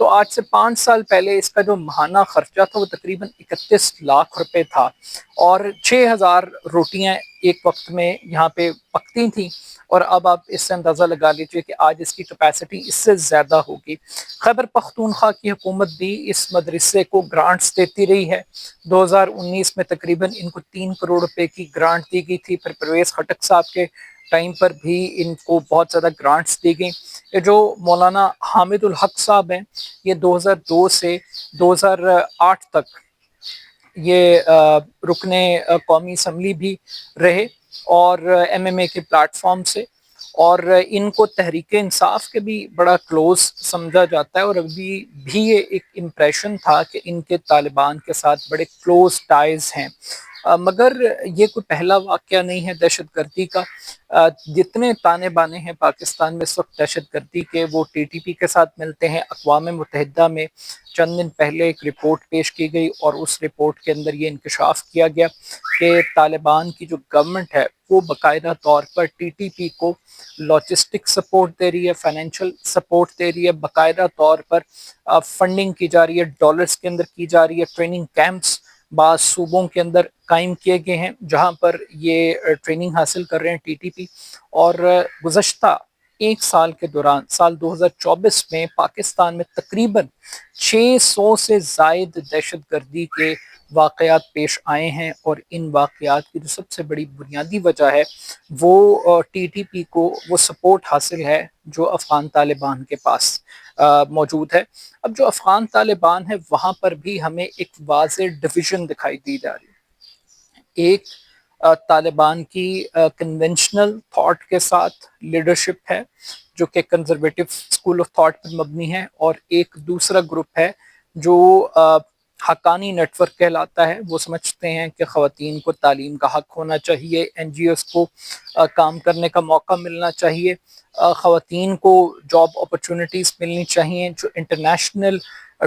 تو آج سے 5 سال پہلے اس کا جو ماہانہ خرچہ تھا وہ تقریباً 31 لاکھ روپے تھا، اور 6,000 روٹیاں ایک وقت میں یہاں پہ پکتی تھیں، اور اب آپ اس سے اندازہ لگا لیجیے کہ آج اس کی کیپیسٹی اس سے زیادہ ہوگی۔ خیبر پختونخوا کی حکومت بھی اس مدرسے کو گرانٹس دیتی رہی ہے۔ 2019 میں تقریباً ان کو 3 کروڑ روپے کی گرانٹ دی گئی تھی، پھر پرویز خٹک صاحب کے ٹائم پر بھی ان کو بہت زیادہ گرانٹس دی گئیں۔ یہ جو مولانا حامد الحق صاحب ہیں، یہ 2002 سے 2008 تک یہ رکن قومی اسمبلی بھی رہے، اور MMA کے پلیٹ فارم سے، اور ان کو تحریک انصاف کے بھی بڑا کلوز سمجھا جاتا ہے، اور ابھی بھی یہ ایک امپریشن تھا کہ ان کے طالبان کے ساتھ بڑے کلوز ٹائز ہیں۔ مگر یہ کوئی پہلا واقعہ نہیں ہے دہشت گردی کا۔ جتنے تانے بانے ہیں پاکستان میں اس وقت دہشت گردی کے، وہ TTP کے ساتھ ملتے ہیں۔ اقوام متحدہ میں چند دن پہلے ایک رپورٹ پیش کی گئی، اور اس رپورٹ کے اندر یہ انکشاف کیا گیا کہ طالبان کی جو گورنمنٹ ہے وہ باقاعدہ طور پر TTP کو لاجسٹک سپورٹ دے رہی ہے، فائنینشیل سپورٹ دے رہی ہے، باقاعدہ طور پر فنڈنگ کی جا رہی ہے، ڈالرز کے اندر کی جا رہی ہے۔ ٹریننگ کیمپس بعض صوبوں کے اندر قائم کیے گئے ہیں جہاں پر یہ ٹریننگ حاصل کر رہے ہیں TTP، اور گزشتہ 1 سال کے دوران سال 2024 میں پاکستان میں تقریباً 600 سے زائد دہشت گردی کے واقعات پیش آئے ہیں، اور ان واقعات کی جو سب سے بڑی بنیادی وجہ ہے وہ TTP کو وہ سپورٹ حاصل ہے جو افغان طالبان کے پاس موجود ہے۔ اب جو افغان طالبان ہے وہاں پر بھی ہمیں ایک واضح ڈویژن دکھائی دی جا رہی ہے۔ ایک طالبان کی کنونشنل تھاٹ کے ساتھ لیڈرشپ ہے جو کہ کنزرویٹو اسکول آف تھاٹ پر مبنی ہے، اور ایک دوسرا گروپ ہے جو حقانی نیٹ ورک کہلاتا ہے۔ وہ سمجھتے ہیں کہ خواتین کو تعلیم کا حق ہونا چاہیے، NGOs کو کام کرنے کا موقع ملنا چاہیے، خواتین کو جاب اپرچونٹیز ملنی چاہیے، جو انٹرنیشنل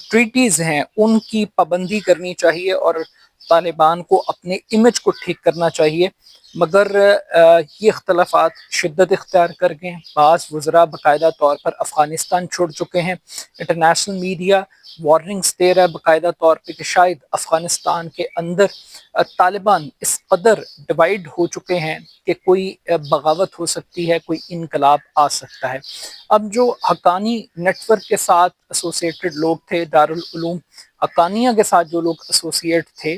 ٹریٹیز ہیں ان کی پابندی کرنی چاہیے، اور طالبان کو اپنے امیج کو ٹھیک کرنا چاہیے۔ مگر یہ اختلافات شدت اختیار کر گئے ہیں۔ بعض وزراء باقاعدہ طور پر افغانستان چھوڑ چکے ہیں۔ انٹرنیشنل میڈیا وارننگز دے رہا ہے باقاعدہ طور پہ کہ شاید افغانستان کے اندر طالبان اس قدر ڈیوائیڈ ہو چکے ہیں کہ کوئی بغاوت ہو سکتی ہے، کوئی انقلاب آ سکتا ہے۔ اب جو حقانی نیٹ ورک کے ساتھ ایسوسیٹڈ لوگ تھے، دارالعلوم حقانیہ کے ساتھ جو لوگ ایسوسیٹ تھے،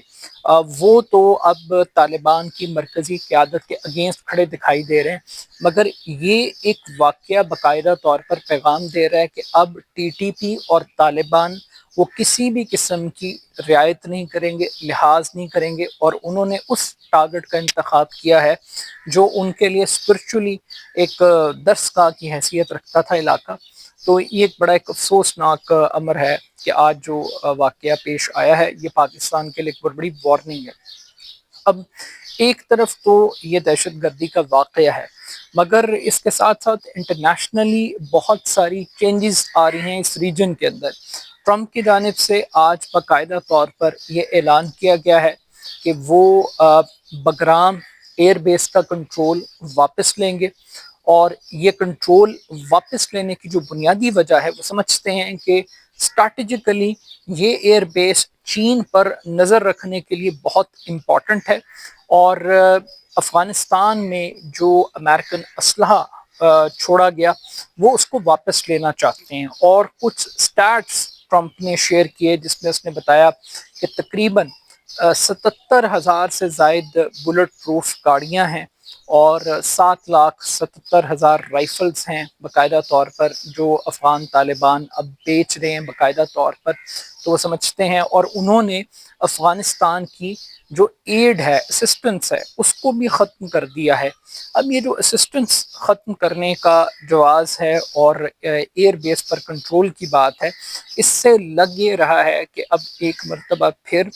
وہ تو اب طالبان کی مرکزی قیادت کے اگینسٹ کھڑے دکھائی دے رہے ہیں، مگر یہ ایک واقعہ باقاعدہ طور پر پیغام دے رہا ہے کہ اب TTP اور طالبان وہ کسی بھی قسم کی رعایت نہیں کریں گے، لحاظ نہیں کریں گے، اور انہوں نے اس ٹارگٹ کا انتخاب کیا ہے جو ان کے لیے اسپرچولی ایک درس گاہ کی حیثیت رکھتا تھا علاقہ۔ تو یہ ایک بڑا ایک افسوسناک امر ہے کہ آج جو واقعہ پیش آیا ہے یہ پاکستان کے لیے ایک بڑی وارننگ ہے۔ اب ایک طرف تو یہ دہشت گردی کا واقعہ ہے، مگر اس کے ساتھ ساتھ انٹرنیشنلی بہت ساری چینجز آ رہی ہیں اس ریجن کے اندر۔ ٹرمپ کی جانب سے آج باقاعدہ طور پر یہ اعلان کیا گیا ہے کہ وہ بگرام ایئر بیس کا کنٹرول واپس لیں گے، اور یہ کنٹرول واپس لینے کی جو بنیادی وجہ ہے وہ سمجھتے ہیں کہ اسٹریٹجیکلی یہ ایئر بیس چین پر نظر رکھنے کے لیے بہت امپورٹنٹ ہے، اور افغانستان میں جو امریکن اسلحہ چھوڑا گیا وہ اس کو واپس لینا چاہتے ہیں۔ اور کچھ سٹیٹس ٹرمپ نے شیئر کیے جس میں اس نے بتایا کہ تقریباً 77,000 سے زائد بلٹ پروف گاڑیاں ہیں، اور 7,77,000 رائفلز ہیں باقاعدہ طور پر جو افغان طالبان اب بیچ رہے ہیں باقاعدہ طور پر۔ تو وہ سمجھتے ہیں، اور انہوں نے افغانستان کی جو ایڈ ہے، اسسٹنس ہے، اس کو بھی ختم کر دیا ہے۔ اب یہ جو اسسٹنس ختم کرنے کا جواز ہے اور ایئر بیس پر کنٹرول کی بات ہے، اس سے لگ یہ رہا ہے کہ اب ایک مرتبہ پھر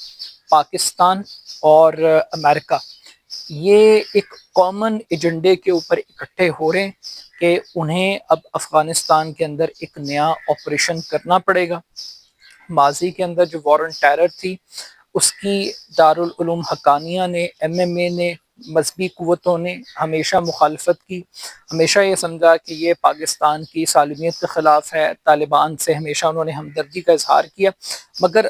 پاکستان اور امریکہ یہ ایک کامن ایجنڈے کے اوپر اکٹھے ہو رہے ہیں کہ انہیں اب افغانستان کے اندر ایک نیا آپریشن کرنا پڑے گا۔ ماضی کے اندر جو وار آن ٹیرر تھی اس کی دارالعلوم حقانیہ نے، MMA نے مذہبی قوتوں نے ہمیشہ مخالفت کی، ہمیشہ یہ سمجھا کہ یہ پاکستان کی سالمیت کے خلاف ہے، طالبان سے ہمیشہ انہوں نے ہمدردی کا اظہار کیا، مگر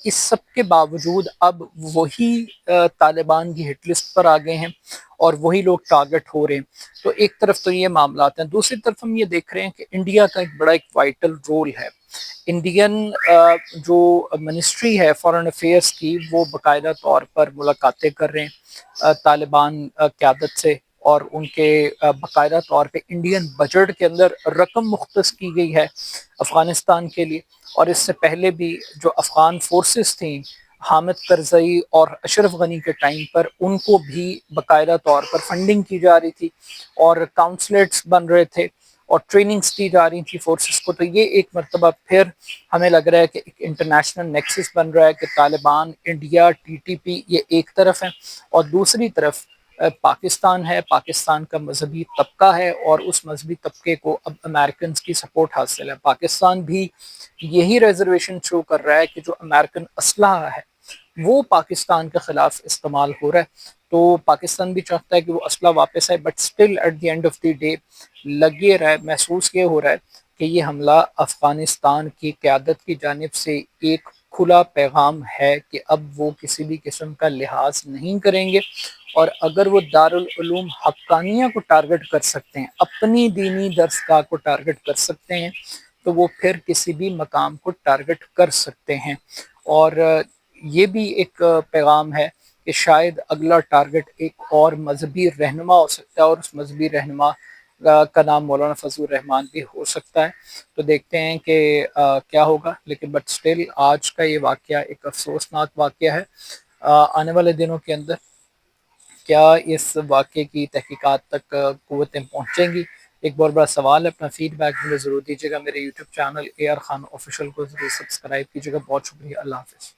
اس سب کے باوجود اب وہی طالبان کی ہٹ لسٹ پر آ گئے ہیں اور وہی لوگ ٹارگٹ ہو رہے ہیں۔ تو ایک طرف تو یہ معاملات ہیں، دوسری طرف ہم یہ دیکھ رہے ہیں کہ انڈیا کا ایک بڑا ایک وائٹل رول ہے۔ انڈین جو منسٹری ہے فارن افیئرس کی، وہ باقاعدہ طور پر ملاقاتیں کر رہے ہیں طالبان قیادت سے، اور ان کے باقاعدہ طور پہ انڈین بجٹ کے اندر رقم مختص کی گئی ہے افغانستان کے لیے۔ اور اس سے پہلے بھی جو افغان فورسز تھیں حامد کرزئی اور اشرف غنی کے ٹائم پر، ان کو بھی باقاعدہ طور پر فنڈنگ کی جا رہی تھی اور کاؤنسلیٹس بن رہے تھے اور ٹریننگز دی جا رہی تھی فورسز کو۔ تو یہ ایک مرتبہ پھر ہمیں لگ رہا ہے کہ ایک انٹرنیشنل نیکسس بن رہا ہے کہ Taliban, India, T T P یہ ایک طرف ہیں، اور دوسری طرف پاکستان ہے، پاکستان کا مذہبی طبقہ ہے، اور اس مذہبی طبقے کو اب امریکنز کی سپورٹ حاصل ہے۔ پاکستان بھی یہی ریزرویشن شو کر رہا ہے کہ جو امریکن اسلحہ ہے وہ پاکستان کے خلاف استعمال ہو رہا ہے، تو پاکستان بھی چاہتا ہے کہ وہ اسلحہ واپس آئے، but still at the end of the day لگ یہ رہا ہے، محسوس یہ ہو رہا ہے کہ یہ حملہ افغانستان کی قیادت کی جانب سے ایک کھلا پیغام ہے کہ اب وہ کسی بھی قسم کا لحاظ نہیں کریں گے، اور اگر وہ دارالعلوم حقانیہ کو ٹارگٹ کر سکتے ہیں، اپنی دینی درسگاہ کو ٹارگٹ کر سکتے ہیں، تو وہ پھر کسی بھی مقام کو ٹارگٹ کر سکتے ہیں۔ اور یہ بھی ایک پیغام ہے کہ شاید اگلا ٹارگٹ ایک اور مذہبی رہنما ہو سکتا ہے، اور اس مذہبی رہنما کا نام مولانا فضل الرحمان بھی ہو سکتا ہے۔ تو دیکھتے ہیں کہ کیا ہوگا، لیکن بٹ سٹل آج کا یہ واقعہ ایک افسوسناک واقعہ ہے۔ آنے والے دنوں کے اندر کیا اس واقعے کی تحقیقات تک قوتیں پہنچیں گی، ایک بہت بڑا سوال ہے۔ اپنا فیڈ بیک مجھے ضرور دیجیے گا، میرے YouTube channel AR Khan official کو ضرور سبسکرائب کیجیے گا۔ بہت شکریہ، اللہ حافظ۔